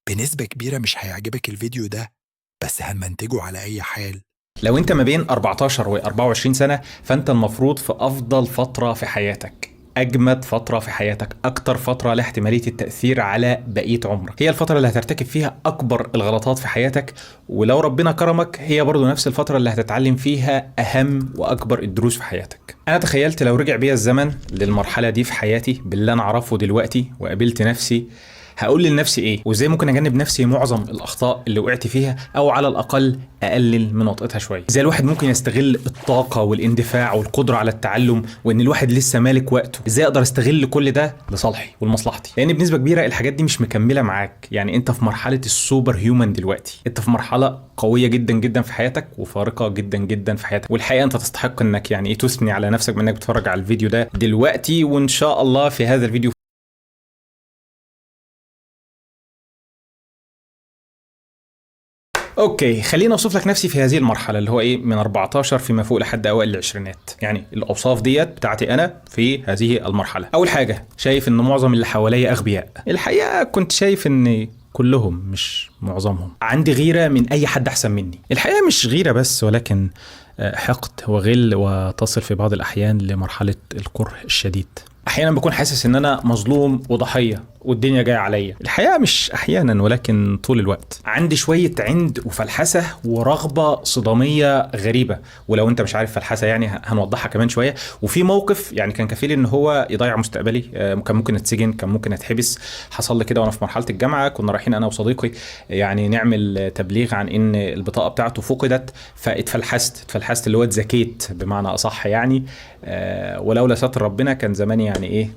بنسبة كبيرة مش هيعجبك الفيديو ده، بس هنمنتجه على أي حال. لو انت ما بين 14 و 24 سنة فانت المفروض في افضل فترة في حياتك، اجمد فترة في حياتك، اكتر فترة لها احتمالية التأثير على بقية عمرك، هي الفترة اللي هترتكب فيها اكبر الغلطات في حياتك، ولو ربنا كرمك هي برضو نفس الفترة اللي هتتعلم فيها اهم واكبر الدروس في حياتك. انا تخيلت لو رجع بيا الزمن للمرحلة دي في حياتي باللي انا اعرفه دلوقتي وقابلت نفسي، هقول لنفسي ايه وازاي ممكن اجنب نفسي معظم الاخطاء اللي وقعت فيها، او على الاقل اقلل من وطئتها شويه. ازاي الواحد ممكن يستغل الطاقه والاندفاع والقدره على التعلم، وان الواحد لسه مالك وقته، ازاي اقدر استغل كل ده لصالحي ولمصلحتي، لان بنسبه كبيره الحاجات دي مش مكمله معاك. يعني انت في مرحله السوبر هيومن دلوقتي، انت في مرحله قويه جدا جدا في حياتك وفارقه جدا جدا في حياتك، والحقيقه انت تستحق انك يعني ايه تثني على نفسك بانك بتتفرج على الفيديو ده دلوقتي. وان شاء الله في هذا الفيديو اوكي خليني اوصف لك نفسي في هذه المرحله اللي هو ايه من 14 فيما فوق لحد اوائل العشرينات. يعني الاوصاف ديت بتاعتي انا في هذه المرحله. اول حاجه، شايف ان معظم اللي حواليا اغبياء. الحقيقه كنت شايف ان كلهم مش معظمهم. عندي غيره من اي حد احسن مني. الحقيقه مش غيره بس، ولكن حقد وغل، وتصل في بعض الاحيان لمرحله الكره الشديد. احيانا بكون حاسس ان انا مظلوم وضحيه والدنيا جايه عليا. الحقيقه مش احيانا ولكن طول الوقت. عندي شويه عند وفلحسه ورغبه صداميه غريبه، ولو انت مش عارف فلحسه يعني هنوضحها كمان شويه. وفي موقف يعني كان كفيل ان هو يضيع مستقبلي، كان ممكن اتسجن، كان ممكن اتحبس. حصل لي كده وانا في مرحله الجامعه، كنا رايحين انا وصديقي يعني نعمل تبليغ عن ان البطاقه بتاعته فقدت، اتفلحست اللي هو اتزكيت بمعنى اصح يعني. ولولا ستر ربنا كان زماني يعني ايه،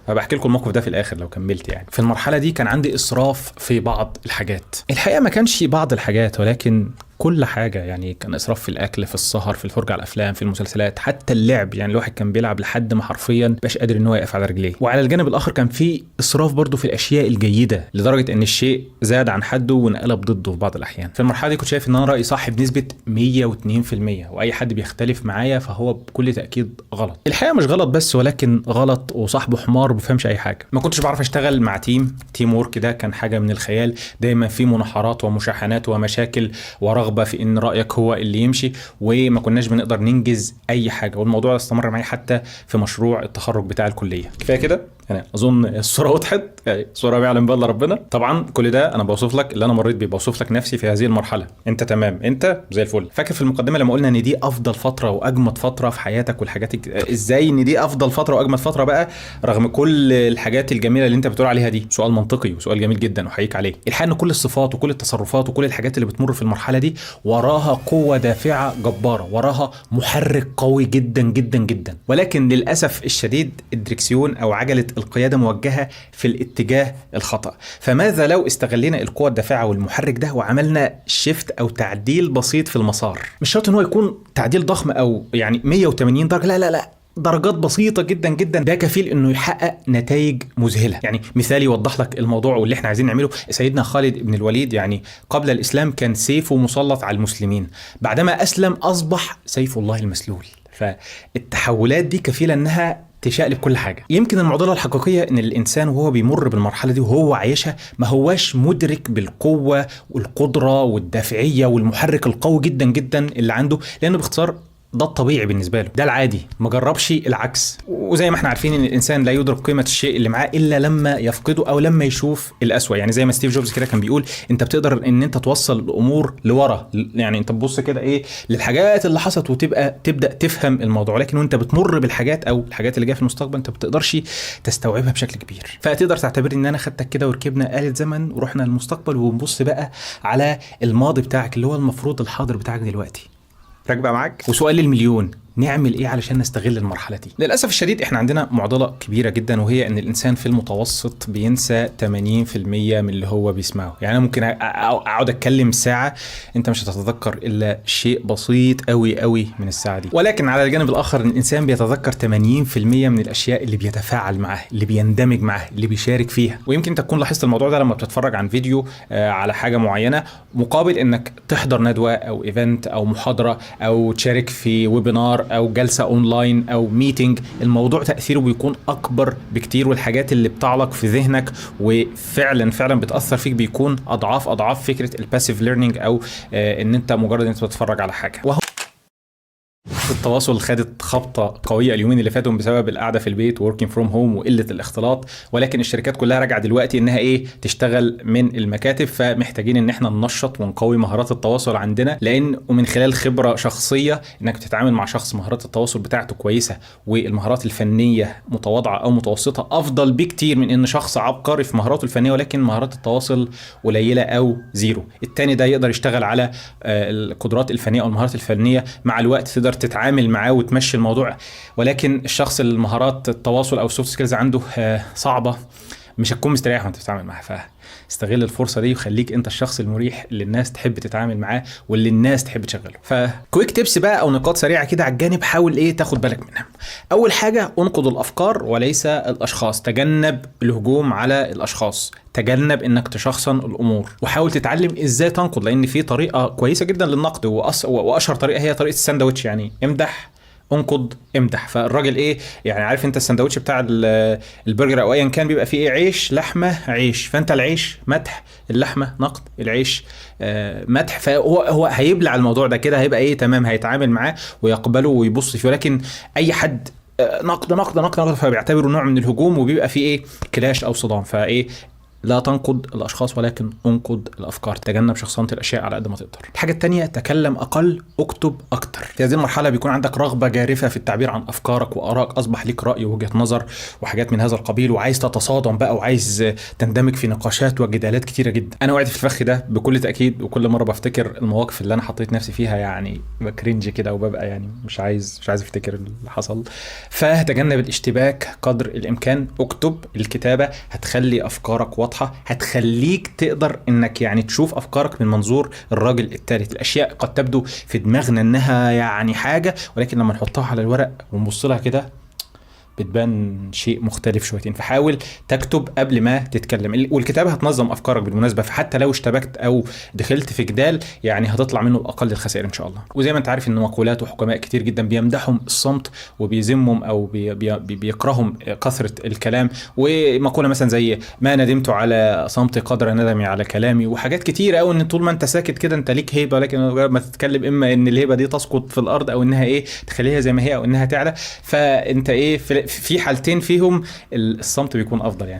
هبحكي لكم الموقف ده في الاخر لو كملت. يعني في المرحله دي كان عندي اسراف في بعض الحاجات. الحقيقه ما كانش بعض الحاجات ولكن كل حاجه. يعني كان اسراف في الاكل، في السهر، في الفرجه على الافلام، في المسلسلات، حتى اللعب. يعني الواحد كان بيلعب لحد ما حرفيا مبقاش قادر ان هو يقف على رجليه. وعلى الجانب الاخر كان في اسراف برضه في الاشياء الجيده، لدرجه ان الشيء زاد عن حده وانقلب ضده في بعض الاحيان. في المرحله دي كنت شايف ان انا رايي صح بنسبه 102%، واي حد بيختلف معايا فهو بكل تاكيد غلط. الحقيقه مش غلط بس، ولكن غلط وصاحبه حمار وبفهمش اي حاجه. ما كنتش بعرف اشتغل مع تيم وورك، ده كان حاجه من الخيال. دايما في مناحرات ومشاحنات ومشاكل ورغبه في ان رايك هو اللي يمشي، وما كناش بنقدر ننجز اي حاجه. والموضوع استمر معي حتى في مشروع التخرج بتاع الكليه. كفايه كده يعني، اظن الصوره وضحت. الصوره بيعلم بها الا ربنا. طبعا كل ده انا بوصف لك اللي انا مريت بيه، بوصف لك نفسي في هذه المرحله. انت تمام، انت زي الفل. فاكر في المقدمه لما قلنا ان دي افضل فتره واجمد فتره في حياتك والحاجات ازاي ان دي افضل فتره واجمد فتره بقى رغم كل الحاجات الجميله اللي انت بتقول عليها دي؟ سؤال منطقي وسؤال جميل جدا وحقيقي عليه. الحقيقه ان كل الصفات وكل التصرفات وكل الحاجات اللي بتمر في المرحله دي وراها قوه دافعه جباره، وراها محرك قوي جدا جدا جدا. ولكن للاسف الشديد الدركسيون او عجله القياده موجهه في الاتجاه الخطا. فماذا لو استغلينا القوه الدافعه والمحرك ده وعملنا شيفت او تعديل بسيط في المسار؟ مش شرط ان هو يكون تعديل ضخم او يعني 180 درجه، لا لا لا، درجات بسيطة جدا جدا، ده كفيل انه يحقق نتائج مذهلة. يعني مثال يوضح لك الموضوع واللي احنا عايزين نعمله. سيدنا خالد بن الوليد يعني قبل الاسلام كان سيفه مسلط على المسلمين، بعدما اسلم اصبح سيف الله المسلول. فالتحولات دي كفيلة انها تشقلب كل حاجة. يمكن المعضلة الحقيقية ان الانسان وهو بيمر بالمرحلة دي وهو عايشها ما هواش مدرك بالقوة والقدرة والدافعية والمحرك القوي جدا جدا اللي عنده، لانه باختصار ده الطبيعي بالنسبه له، ده العادي، ما جربش العكس. وزي ما احنا عارفين ان الانسان لا يدرك قيمه الشيء اللي معاه الا لما يفقده او لما يشوف الاسوأ. يعني زي ما ستيف جوبز كده كان بيقول انت بتقدر ان انت توصل الامور لورا. يعني انت تبص كده ايه للحاجات اللي حصلت تبدا تفهم الموضوع، لكن وانت بتمر بالحاجات او الحاجات اللي جايه في المستقبل انت ما بتقدرش تستوعبها بشكل كبير. فتقدر تعتبر ان انا خدتك كده وركبنا آلة زمن ورحنا للمستقبل ونبص بقى على الماضي بتاعك اللي هو المفروض الحاضر بتاعك دلوقتي. راكبه معاك. وسؤال المليون، نعمل ايه علشان نستغل المرحله دي؟ للاسف الشديد احنا عندنا معضله كبيره جدا، وهي ان الانسان في المتوسط بينسى 80% من اللي هو بيسمعه. يعني انا ممكن اقعد اتكلم ساعه انت مش هتتذكر الا شيء بسيط قوي قوي من الساعه دي. ولكن على الجانب الاخر الانسان بيتذكر 80% من الاشياء اللي بيتفاعل معاها، اللي بيندمج معاها، اللي بيشارك فيها. ويمكن تكون لاحظت الموضوع ده لما بتتفرج عن فيديو على حاجه معينه، مقابل انك تحضر ندوه او ايفنت او محاضره او تشارك في ويبينار او جلسه اونلاين او ميتنج، الموضوع تاثيره بيكون اكبر بكتير، والحاجات اللي بتعلق في ذهنك وفعلا فعلا بتاثر فيك بيكون اضعاف فكره الباسيف ليرنينج، او ان انت مجرد انت بتتفرج على حاجه. التواصل خدت خبطة قوية اليومين اللي فاتوا بسبب القعدة في البيت working from home وقلة الاختلاط، ولكن الشركات كلها راجعة دلوقتي انها تشتغل من المكاتب، فمحتاجين ان احنا ننشط ونقوي مهارات التواصل عندنا، لان ومن خلال خبرة شخصية انك تتعامل مع شخص مهارات التواصل بتاعته كويسة والمهارات الفنية متواضعة او متوسطة افضل بكتير من ان شخص عبقري في مهاراته الفنية ولكن مهارات التواصل قليلة او زيرو. التاني ده يقدر يشتغل على القدرات الفنية او المهارات الفنية، مع الوقت تقدر تتعامل معاه وتمشي الموضوع، ولكن الشخص اللي مهارات التواصل او السوفت سكيلز عنده صعبة مش هتكون مستريح وانت بتتعامل معاه. فاستغل الفرصة دي وخليك انت الشخص المريح اللي الناس تحب تتعامل معاه واللي الناس تحب تشغله. فكويك تيبس بقى او نقاط سريعة كده على الجانب، حاول تاخد بالك منها. اول حاجة انقض الافكار وليس الاشخاص، تجنب الهجوم على الاشخاص، تجنب انك تشخصن الامور، وحاول تتعلم ازاي تنقد، لان في طريقة كويسة جدا للنقد واشهر طريقة هي طريقة الساندويتش، يعني امدح انقد امدح. فالراجل يعني عارف انت السندوتش بتاع البرجر او ايا كان بيبقى فيه عيش لحمه عيش، فانت العيش مدح، اللحمه نقد، العيش مدح، فهو هيبلع الموضوع ده كده، هيبقى تمام، هيتعامل معاه ويقبله ويبص فيه. ولكن اي حد نقد نقد نقد نقد فبيعتبره نوع من الهجوم وبيبقى فيه كلاش او صدام. لا تنقد الاشخاص ولكن انقد الافكار، تجنب شخصنة الاشياء على قد ما تقدر. الحاجه الثانيه تكلم اقل اكتب اكتر. في هذه المرحله بيكون عندك رغبه جارفه في التعبير عن افكارك وارائك، اصبح ليك راي ووجهه نظر وحاجات من هذا القبيل، وعايز تتصادم بقى وعايز تندمج في نقاشات وجدالات كتيره جدا. انا وقعت في الفخ ده بكل تاكيد، وكل مره بفتكر المواقف اللي انا حطيت نفسي فيها يعني بكرنج كده وببقى مش عايز افتكر اللي حصل. فتجنب الاشتباك قدر الامكان، اكتب. الكتابه هتخلي افكارك واضحه، هتخليك تقدر انك تشوف افكارك من منظور الراجل الثالث. الاشياء قد تبدو في دماغنا انها حاجه، ولكن لما نحطها على الورق ونبص لها كده بتبان شيء مختلف شويتين. فحاول تكتب قبل ما تتكلم، والكتابة هتنظم أفكارك بالمناسبة، فحتى لو اشتبكت أو دخلت في جدال هتطلع منه بأقل الخسائر إن شاء الله. وزي ما أنت عارف إن مقولات وحكماء كتير جدا بيمدحهم الصمت وبيذمهم أو بيكرههم كثرة الكلام، ومقولة مثلا زي ما ندمت على صمتي قدر ندمي على كلامي، وحاجات كتير أو إن طول ما أنت ساكت كده أنت ليك هيبة، لكن ما تتكلم إما إن الهيبة دي تسقط في الأرض أو إنها تخليها زي ما هي أو إنها تعلى. فأنت في حالتين فيهم الصمت بيكون افضل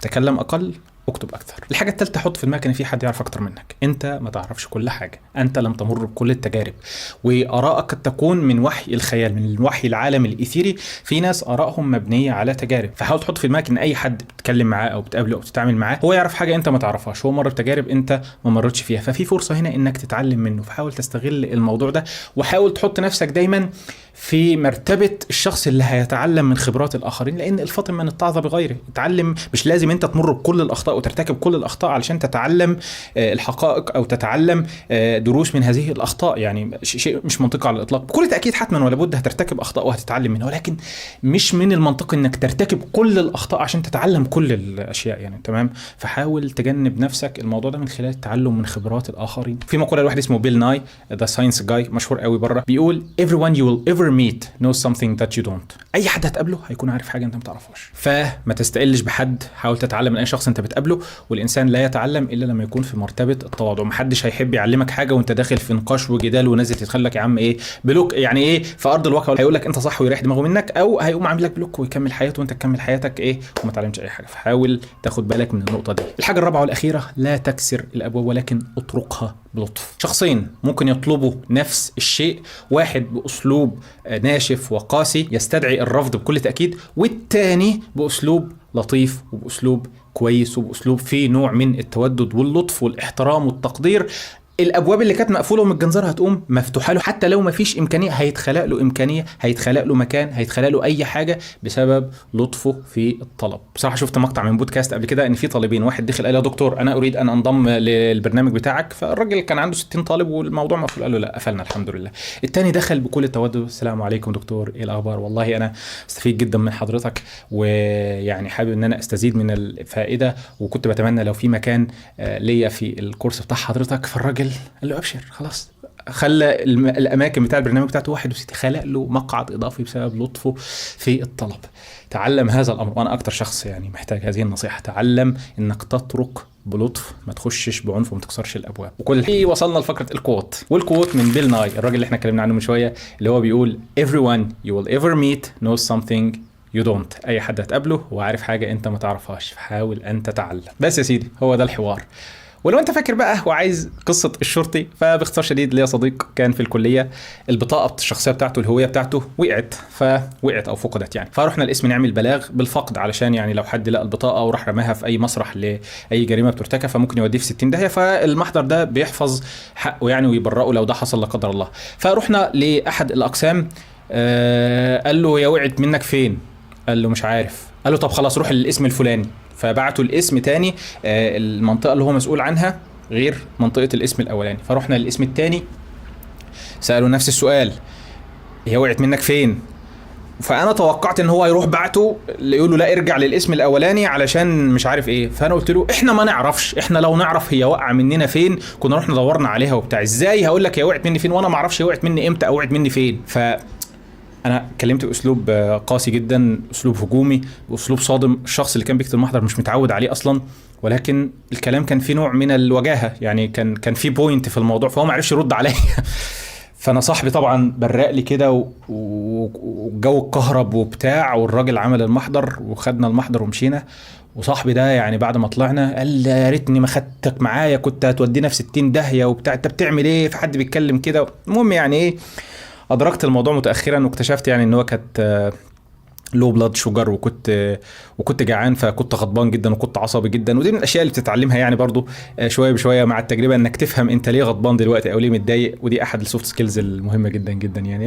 تكلم اقل اكتب اكثر. الحاجه الثالثه حط في دماغك ان في حد يعرف اكتر منك، انت ما تعرفش كل حاجه، انت لم تمر بكل التجارب، وارائك قد تكون من وحي الخيال، من وحي العالم الاثيري. في ناس ارائهم مبنيه على تجارب، فحاول تحط في دماغك ان اي حد بتتكلم معاه او بتقابله او بتتعامل معاه هو يعرف حاجه انت ما تعرفهاش، هو مر بتجارب انت ما مرتش فيها، ففي فرصه هنا انك تتعلم منه. فحاول تستغل الموضوع ده، وحاول تحط نفسك دايما في مرتبة الشخص اللي هيتعلم من خبرات الآخرين، لأن الفاطن من اتعظ بغيره. اتعلم، مش لازم أنت تمر بكل الأخطاء وترتكب كل الأخطاء علشان تتعلم الحقائق أو تتعلم دروس من هذه الأخطاء. شيء مش منطقي على الإطلاق. بكل تأكيد حتما ولا بد هترتكب أخطاء وهتتعلم منها، ولكن مش من المنطق أنك ترتكب كل الأخطاء عشان تتعلم كل الأشياء. تمام. فحاول تجنب نفسك الموضوع ده من خلال التعلم من خبرات الآخرين. في مقولة لواحد اسمه بيل ناي ذا ساينس جاي، مشهور قوي بره، بيقول everyone you will ever meet knows something that you don't. اي حد هتقابله هيكون عارف حاجه انت ما تعرفهاش، فما تستقلش بحد، حاول تتعلم من اي شخص انت بتقابله. والانسان لا يتعلم الا لما يكون في مرتبه التواضع. محدش هيحب يعلمك حاجه وانت داخل في نقاش وجدال ونازل تتخلك يا عم بلوك في ارض الواقع، هيقول لك انت صح ويريح دماغه منك، او هيقوم عامل لك بلوك ويكمل حياته وانت تكمل حياتك وما تعلمش اي حاجه. فحاول تاخد بالك من النقطه دي. الحاجه الرابعه والاخيره، لا تكسر الابواب ولكن اطرقها بلطف. شخصين ممكن يطلبوا نفس الشيء، واحد باسلوب ناشف وقاسي يستدعي الرفض بكل تأكيد، والتاني بأسلوب لطيف وبأسلوب كويس وبأسلوب فيه نوع من التودد واللطف والاحترام والتقدير. الابواب اللي كانت مقفوله ومتجنزره هتقوم مفتوحه له، حتى لو ما فيش امكانيه هيتخلق له امكانيه، هيتخلق له مكان، هيتخلق له اي حاجه بسبب لطفه في الطلب. بصراحه شفت مقطع من بودكاست قبل كده ان في طالبين، واحد دخل قال يا دكتور انا اريد ان انضم للبرنامج بتاعك، فالراجل كان عنده 60 طالب والموضوع مقفول، قال له لا قفلنا الحمد لله. الثاني دخل بكل التودد، السلام عليكم دكتور ايه الاخبار، والله انا استفيد جدا من حضرتك حابب ان انا استزيد من الفائده، وكنت بتمنى لو في مكان ليا في الكورس بتاع حضرتك. فالراجل قال له ابشر خلاص خلى الاماكن بتاع البرنامج بتاعته 61، خلق له مقعد اضافي بسبب لطفه في الطلب. تعلم هذا الامر، وانا اكتر شخص يعني محتاج هذه النصيحه. تعلم انك تطرق بلطف، ما تخشش بعنف وما تكسرش الابواب. وكل وصلنا لفقره الكوت، والكوت من بيل ناي، الراجل اللي احنا اتكلمنا عنه من شويه، اللي هو بيقول everyone you will ever meet knows something you don't. اي حد هتقابله هو عارف حاجه انت ما تعرفهاش، فحاول ان تتعلم. بس يا سيدي هو ده الحوار. ولو انت فاكر بقى وعايز قصه الشرطي، فباختصار شديد ليا صديق كان في الكليه البطاقه الشخصيه بتاعته، الهويه بتاعته وقعت او فقدت يعني، فرحنا القسم نعمل بلاغ بالفقد، علشان يعني لو حد لقى البطاقه وراح رماها في اي مسرح لاي جريمه بترتكب فممكن يوديه في 60 داهيه، فالمحضر ده بيحفظ حقه يعني ويبرئه لو ده حصل لا قدر الله. فرحنا لاحد الاقسام، قال له هي وقعت منك فين؟ قال له مش عارف. قال له طب خلاص روح للاسم الفلاني. فبعتوا الاسم تاني، المنطقه اللي هو مسؤول عنها غير منطقه الاسم الاولاني. فروحنا للاسم التاني، سالوا نفس السؤال، هي وقعت منك فين؟ فانا توقعت ان هو يروح بعته يقول له لا ارجع للاسم الاولاني علشان مش عارف ايه. فانا قلت له احنا ما نعرفش، احنا لو نعرف هي وقع مننا فين كنا رحنا دورنا عليها وبتاع. ازاي هقول لك هي وقعت مني فين وانا ما اعرفش هي وقعت مني امتى او وقعت مني فين؟ انا كلمت باسلوب قاسي جدا، اسلوب هجومي واسلوب صادم. الشخص اللي كان بيكتب المحضر مش متعود عليه اصلا، ولكن الكلام كان فيه نوع من الوجاهه يعني، كان فيه بوينت في الموضوع، فهو ما عرفش يرد عليا. فانا صاحبي طبعا برق لي كده والجو اتكهرب وبتاع، والراجل عمل المحضر وخدنا المحضر ومشينا. وصاحبي ده يعني بعد ما طلعنا قال يا ريتني ما خدتك معايا، كنت هتودينا في 60 داهيه وبتاع، انت بتعمل ايه في حد بيتكلم كده؟ المهم يعني ايه، ادركت الموضوع متاخرا واكتشفت يعني ان هو كانت لو بلاد شوجر، وكنت جعان، فكنت غضبان جدا وكنت عصبي جدا. ودي من الاشياء اللي بتتعلمها يعني برضو شويه بشويه مع التجربه، انك تفهم انت ليه غضبان دلوقتي او ليه متضايق، ودي احد السوفت سكيلز المهمه جدا جدا يعني.